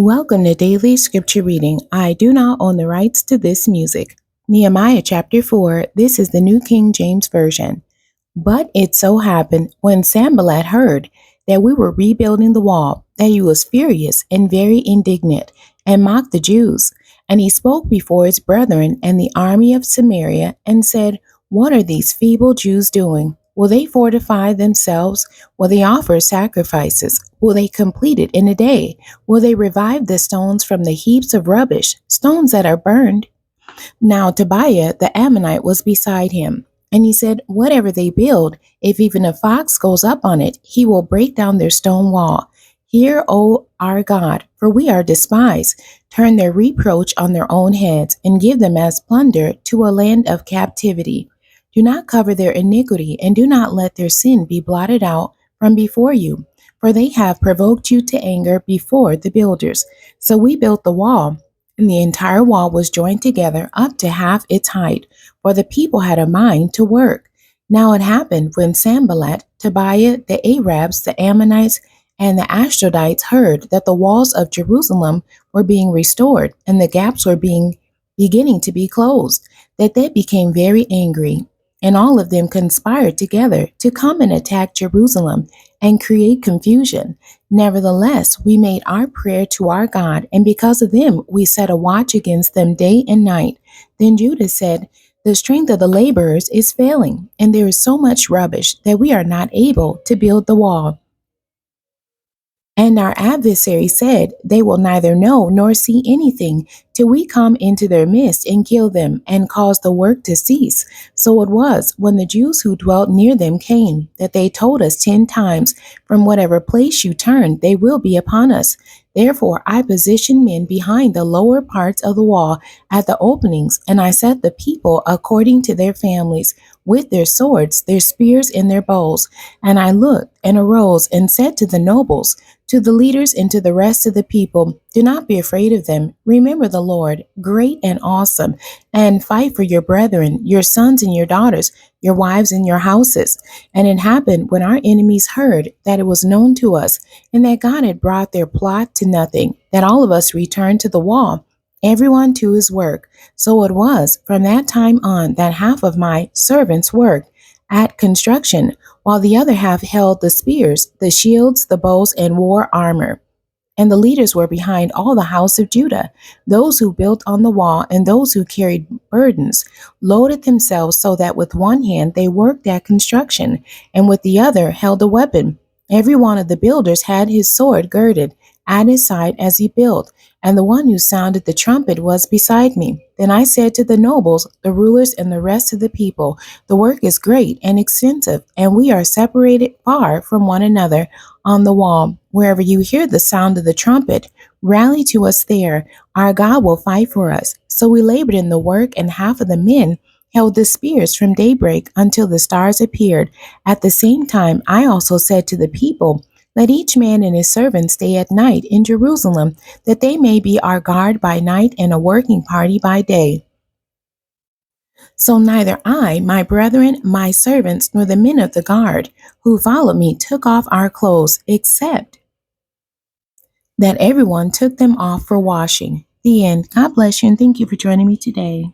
Welcome to Daily Scripture Reading. I do not own the rights to this music. Nehemiah chapter 4, this is the New King James Version. But it so happened, when Sanballat heard that we were rebuilding the wall, that he was furious and very indignant, and mocked the Jews. And he spoke before his brethren and the army of Samaria, and said, What are these feeble Jews doing? Will they fortify themselves? Will they offer sacrifices? Will they complete it in a day? Will they revive the stones from the heaps of rubbish, stones that are burned? Now Tobiah the Ammonite was beside him. And he said, Whatever they build, if even a fox goes up on it, he will break down their stone wall. Hear, O our God, for we are despised. Turn their reproach on their own heads, and give them as plunder to a land of captivity. Do not cover their iniquity, and do not let their sin be blotted out from before you. For they have provoked you to anger before the builders. So we built the wall, and the entire wall was joined together up to half its height, for the people had a mind to work. Now it happened when Sanballat, Tobiah, the Arabs, the Ammonites, and the Ashdodites heard that the walls of Jerusalem were being restored, and the gaps were beginning to be closed, that they became very angry. And all of them conspired together to come and attack Jerusalem and create confusion. Nevertheless, we made our prayer to our God, and because of them, we set a watch against them day and night. Then Judah said, The strength of the laborers is failing, and there is so much rubbish that we are not able to build the wall. And our adversary said, They will neither know nor see anything till we come into their midst and kill them and cause the work to cease. So it was, when the Jews who dwelt near them came, that they told us 10 times, From whatever place you turn, they will be upon us. Therefore I positioned men behind the lower parts of the wall at the openings, and I set the people according to their families, with their swords, their spears, and their bows. And I looked and arose and said to the nobles, to the leaders, and to the rest of the people, Do not be afraid of them. Remember the Lord, great and awesome, and fight for your brethren, your sons and your daughters, your wives and your houses. And it happened when our enemies heard that it was known to us, and that God had brought their plot to nothing, that all of us returned to the wall, everyone to his work. So it was from that time on that half of my servants worked at construction, while the other half held the spears, the shields, the bows, and wore armor. And the leaders were behind all the house of Judah, those who built on the wall and those who carried burdens, loaded themselves so that with one hand they worked at construction, and with the other held a weapon. Every one of the builders had his sword girded at his side as he built, and the one who sounded the trumpet was beside me. Then I said to the nobles, the rulers, and the rest of the people, The work is great and extensive, and we are separated far from one another on the wall. Wherever you hear the sound of the trumpet, rally to us there. Our God will fight for us. So we labored in the work, and half of the men held the spears from daybreak until the stars appeared. At the same time, I also said to the people, Let each man and his servant stay at night in Jerusalem, that they may be our guard by night and a working party by day. So neither I, my brethren, my servants, nor the men of the guard who followed me took off our clothes, except that everyone took them off for washing. The end. God bless you, and thank you for joining me today.